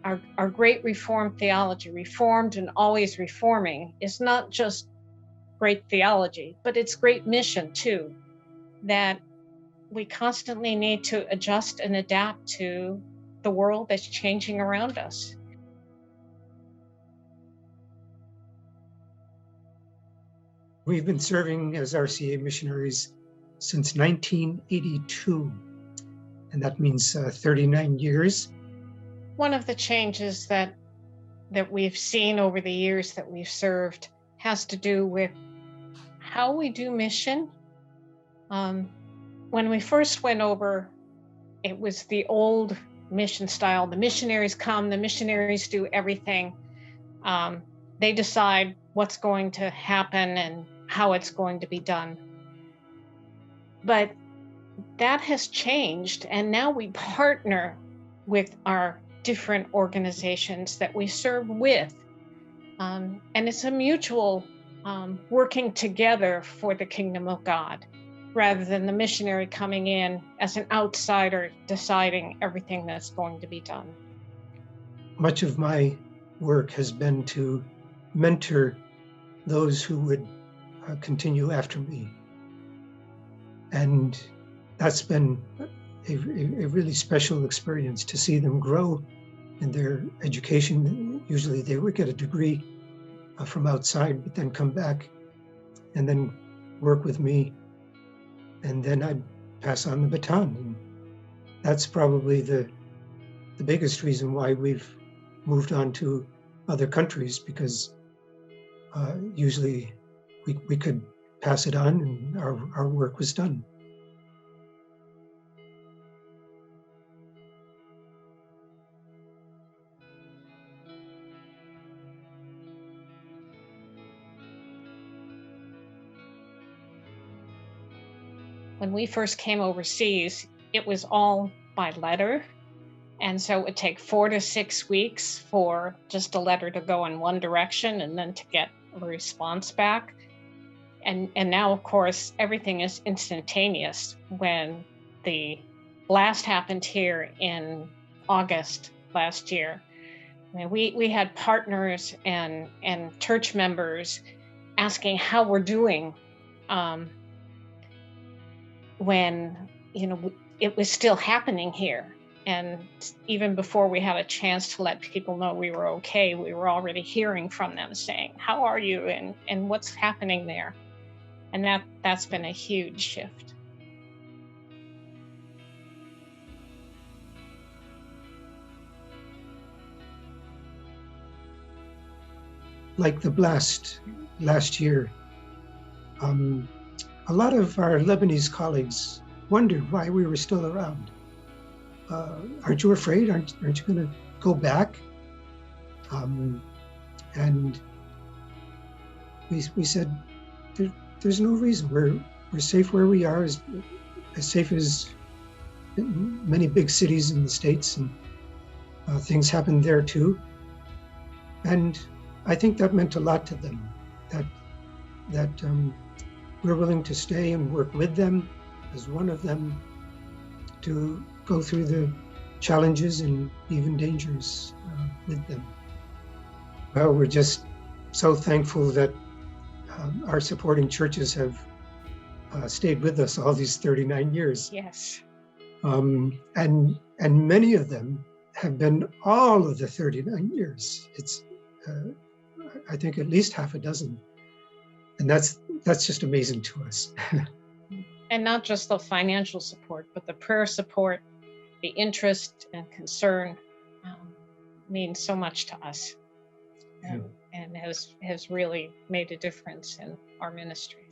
our great Reformed theology, reformed and always reforming, is not just great theology, but it's great mission too, that we constantly need to adjust and adapt to the world that's changing around us. We've been serving as RCA missionaries since 1982, and that means 39 years. One of the changes that we've seen over the years that we've served has to do with how we do mission. When we first went over, it was the old mission style. The missionaries come, the missionaries do everything. They decide what's going to happen and how it's going to be done. But that has changed, and now we partner with our different organizations that we serve with. And it's a mutual working together for the kingdom of God, rather than the missionary coming in as an outsider deciding everything that's going to be done. Much of my work has been to mentor those who would continue after me. And that's been a really special experience, to see them grow in their education. Usually they would get a degree from outside, but then come back and then work with me. And then I'd pass on the baton. And that's probably the biggest reason why we've moved on to other countries, because usually we could pass it on and our work was done. When we first came overseas, it was all by letter. And so it would take 4 to 6 weeks for just a letter to go in one direction and then to get a response back. And now, of course, everything is instantaneous. When the blast happened here in August last year, I mean, we had partners and church members asking how we're doing when, it was still happening here. And even before we had a chance to let people know we were okay, we were already hearing from them saying, how are you and what's happening there? And that's been a huge shift. Like the blast last year, a lot of our Lebanese colleagues wondered why we were still around. Aren't you afraid? Aren't you going to go back? And we said, there's no reason. We're safe where we are, as safe as many big cities in the States, and things happened there too. And I think that meant a lot to them, that we're willing to stay and work with them as one of them to go through the challenges and even dangers with them. Well, we're just so thankful that our supporting churches have stayed with us all these 39 years. Yes. And many of them have been all of the 39 years. It's, I think, at least half a dozen. And that's just amazing to us. And not just the financial support, but the prayer support, the interest and concern means so much to us, and has really made a difference in our ministry.